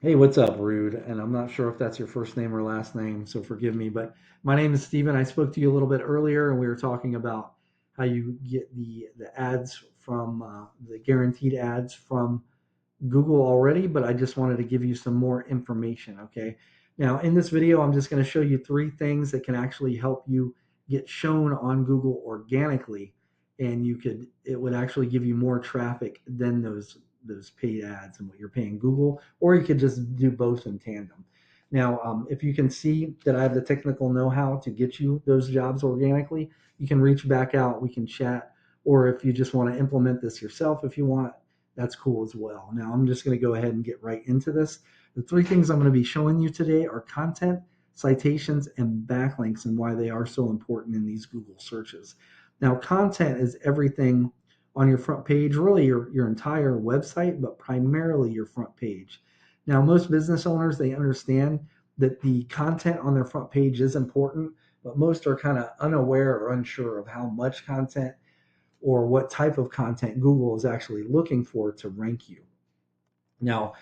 Hey, what's up, Rude? And I'm not sure if that's your first name or last name, so forgive me. But my name is Steven. I spoke to you a little bit earlier, and we were talking about how you get the ads from the guaranteed ads from Google already. But I just wanted to give you some more information. Okay. Now, in this video, I'm just going to show you three things that can actually help you get shown on Google organically, and it would actually give you more traffic than those paid ads and what you're paying Google, or you could just do both in tandem. Now, if you can see that I have the technical know-how to get you those jobs organically, you can reach back out. We can chat, or if you just want to implement this yourself, if you want, that's cool as well. Now, I'm just going to go ahead and get right into this. The three things I'm going to be showing you today are content, citations, and backlinks, and why they are so important in these Google searches. Now, content is everything on your front page, really your entire website, but primarily your front page. Now, most business owners, they understand that the content on their front page is important, but most are kind of unaware or unsure of how much content or what type of content Google is actually looking for to rank you. Now,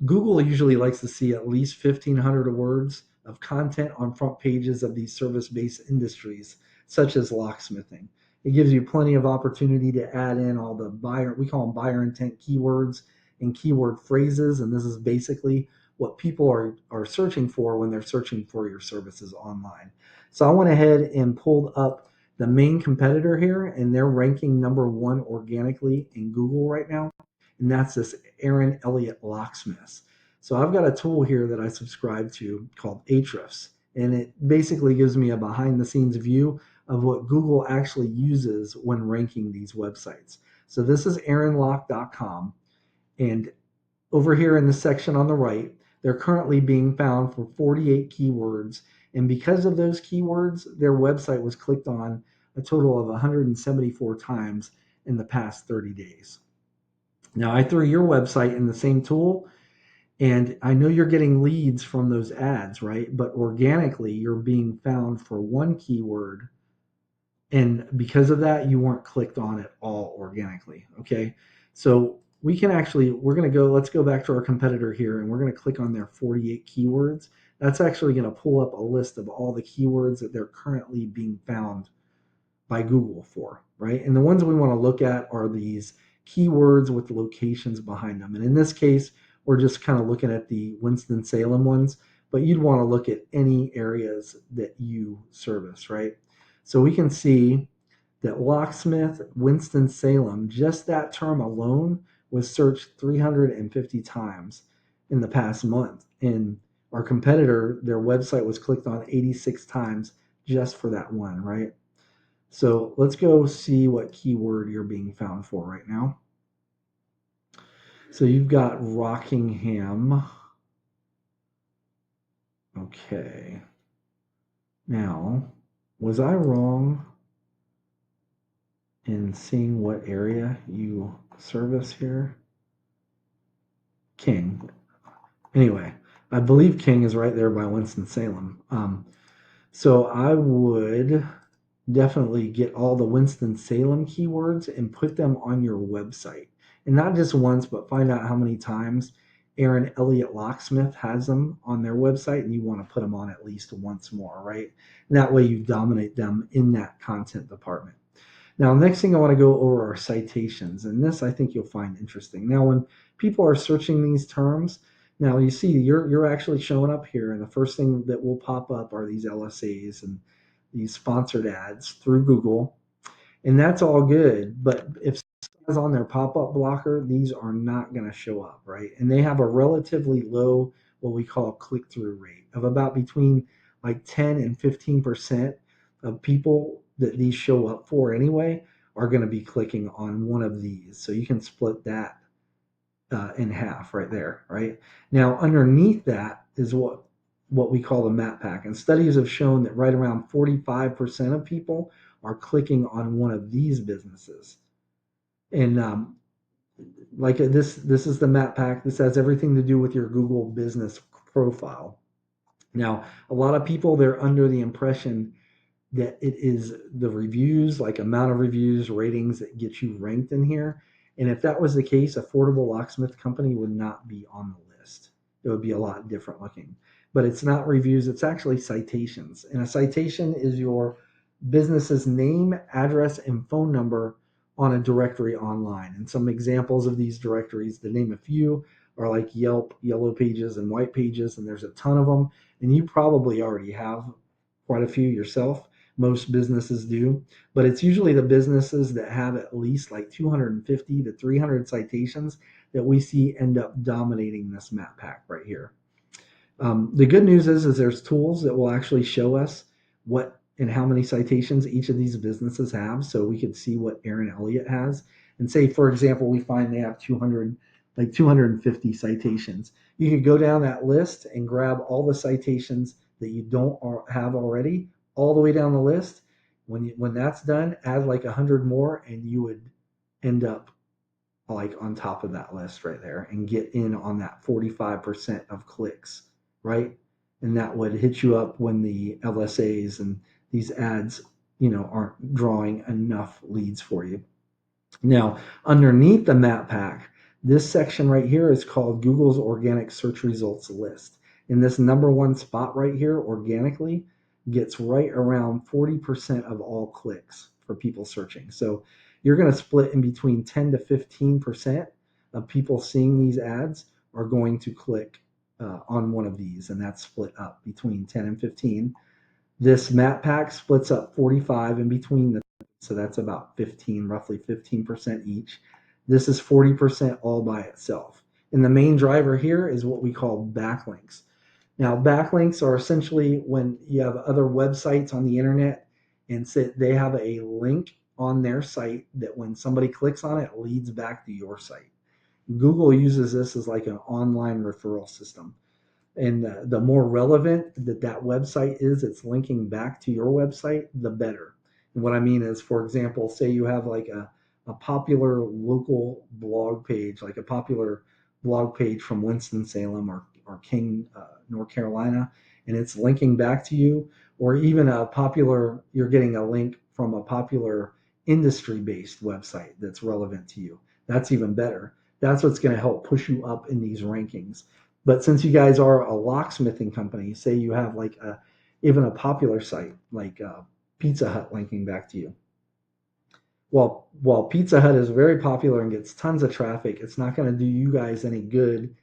Google usually likes to see at least 1,500 words of content on front pages of these service based industries, such as locksmithing. It gives you plenty of opportunity to add in all the we call them buyer intent keywords and keyword phrases. And this is basically what people are searching for when they're searching for your services online. So I went ahead and pulled up the main competitor here, and they're ranking number one organically in Google right now, and that's this Aaron Elliott Locksmith. So I've got a tool here that I subscribe to called Ahrefs, and it basically gives me a behind the scenes view of what Google actually uses when ranking these websites. So this is aaronlock.com, and over here in the section on the right, they're currently being found for 48 keywords. And because of those keywords, their website was clicked on a total of 174 times in the past 30 days. Now, I threw your website in the same tool, and I know you're getting leads from those ads, right? But organically, you're being found for one keyword. And because of that, you weren't clicked on at all organically. Okay. So let's go back to our competitor here, and we're going to click on their 48 keywords. That's actually going to pull up a list of all the keywords that they're currently being found by Google for, right? And the ones we want to look at are these keywords with locations behind them. And in this case, we're just kind of looking at the Winston Salem ones, but you'd want to look at any areas that you service, right? So we can see that locksmith, Winston Salem, just that term alone was searched 350 times in the past month. And our competitor, their website was clicked on 86 times just for that one, right? So let's go see what keyword you're being found for right now. So you've got Rockingham. Okay. Now, was I wrong in seeing what area you service here? King. Anyway, I believe King is right there by Winston-Salem. So I would definitely get all the Winston-Salem keywords and put them on your website. And not just once, but find out how many times Aaron Elliott Locksmith has them on their website, and you want to put them on at least once more, right? And that way you dominate them in that content department. Now, next thing I want to go over are citations, and this I think you'll find interesting. Now, when people are searching these terms, now you see you're actually showing up here, and the first thing that will pop up are these LSAs and these sponsored ads through Google, and that's all good. But if someone's on their pop-up blocker, these are not going to show up, right? And they have a relatively low, what we call click-through rate of about between like 10 and 15% of people that these show up for anyway are going to be clicking on one of these. So you can split that in half right there, right? Now, underneath that is what we call the map pack. And studies have shown that right around 45% of people are clicking on one of these businesses. And like this is the map pack. This has everything to do with your Google business profile. Now, a lot of people, they're under the impression that it is the reviews, like amount of reviews, ratings that get you ranked in here. And if that was the case, Affordable Locksmith Company would not be on the list. it would be a lot different looking. But it's not reviews, it's actually citations. And a citation is your business's name, address, and phone number on a directory online. And some examples of these directories, to name a few, are like Yelp, Yellow Pages, and White Pages, and there's a ton of them. And you probably already have quite a few yourself. Most businesses do, but it's usually the businesses that have at least like 250 to 300 citations that we see end up dominating this map pack right here. The good news is there's tools that will actually show us what and how many citations each of these businesses have, so we could see what Aaron Elliott has. And say, for example, we find they have 250 citations. You could go down that list and grab all the citations that you don't have already, all the way down the list. When that's done, add like 100 more, and you would end up like on top of that list right there and get in on that 45% of clicks, right? And that would hit you up when the LSAs and these ads, aren't drawing enough leads for you. Now, underneath the map pack, this section right here is called Google's Organic Search Results List. And this number one spot right here, organically, gets right around 40% of all clicks for people searching. So you're going to split in between 10 to 15% of people seeing these ads are going to click on one of these, and that's split up between 10 and 15. This map pack splits up 45 in between the, so that's about 15, roughly 15% each. This is 40% all by itself. And the main driver here is what we call backlinks. Now, backlinks are essentially when you have other websites on the internet and they have a link on their site that when somebody clicks on it, leads back to your site. Google uses this as like an online referral system. And the more relevant that website is, it's linking back to your website, the better. And what I mean is, for example, say you have like a popular local blog page, like a popular blog page from Winston, Salem, or King, North Carolina, and it's linking back to you, or even you're getting a link from a popular industry-based website that's relevant to you. That's even better. That's what's going to help push you up in these rankings. But since you guys are a locksmithing company, say you have like even a popular site like Pizza Hut linking back to you. While Pizza Hut is very popular and gets tons of traffic, it's not going to do you guys any good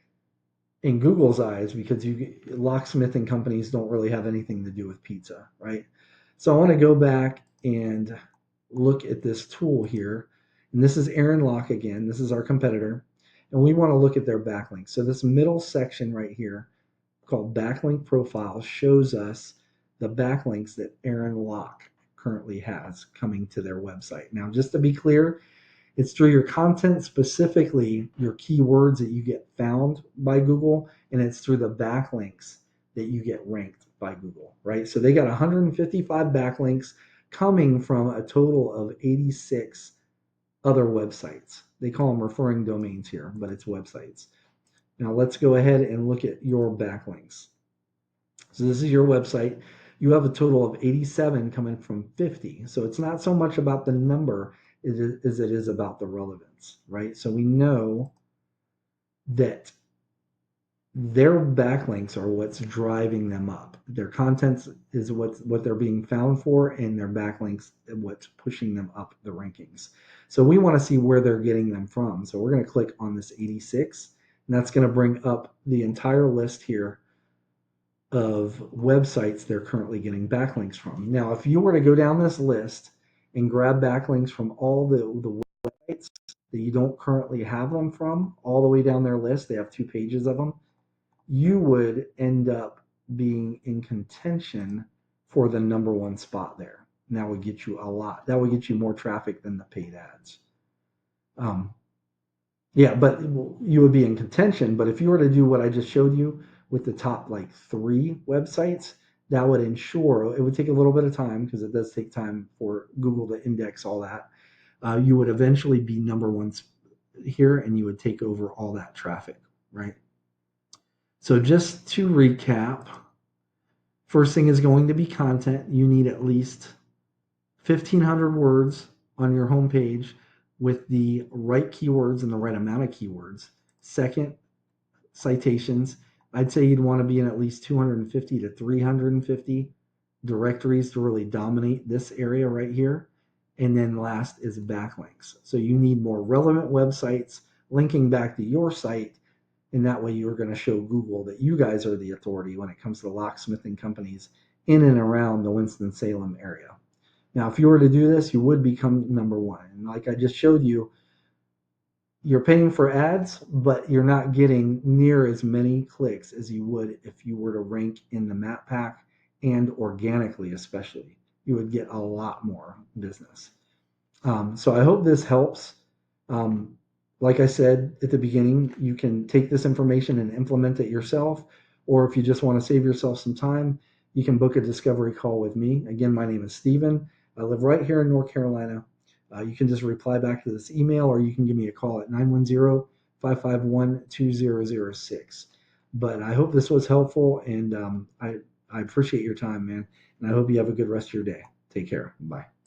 in Google's eyes because locksmithing companies don't really have anything to do with pizza, right? So I want to go back and look at this tool here. And this is Aaron Lock again. This is our competitor. And we want to look at their backlinks. So this middle section right here called Backlink Profiles shows us the backlinks that Aaron Lock currently has coming to their website. Now, just to be clear, it's through your content, specifically your keywords that you get found by Google, and it's through the backlinks that you get ranked by Google, right? So they got 155 backlinks coming from a total of 86 other websites. They call them referring domains here, but it's websites. Now let's go ahead and look at your backlinks. So this is your website. You have a total of 87 coming from 50. So it's not so much about the number as it is about the relevance, right? So we know that their backlinks are what's driving them up. Their content is what they're being found for, and their backlinks are what's pushing them up the rankings. So we want to see where they're getting them from. So we're going to click on this 86, and that's going to bring up the entire list here of websites they're currently getting backlinks from. Now, if you were to go down this list and grab backlinks from all the websites that you don't currently have them from, all the way down their list, they have 2 pages of them, you would end up being in contention for the number one spot there. And that would get you a lot. That would get you more traffic than the paid ads. Yeah, but you would be in contention. But if you were to do what I just showed you with the top like 3 websites, that would ensure, it would take a little bit of time because it does take time for Google to index all that. You would eventually be number one here, and you would take over all that traffic, right? So just to recap, first thing is going to be content. You need at least 1,500 words on your homepage with the right keywords and the right amount of keywords. Second, citations. I'd say you'd want to be in at least 250 to 350 directories to really dominate this area right here. And then last is backlinks. So you need more relevant websites linking back to your site. And that way you're going to show Google that you guys are the authority when it comes to locksmithing companies in and around the Winston-Salem area. Now, if you were to do this, you would become number one. And like I just showed you, you're paying for ads, but you're not getting near as many clicks as you would if you were to rank in the map pack and organically, especially. You would get a lot more business. So I hope this helps. Um, like I said at the beginning, you can take this information and implement it yourself, or if you just want to save yourself some time, you can book a discovery call with me. Again, my name is Steven. I live right here in North Carolina. You can just reply back to this email, or you can give me a call at 910-551-2006. But I hope this was helpful, and I appreciate your time, man. And I hope you have a good rest of your day. Take care. Bye.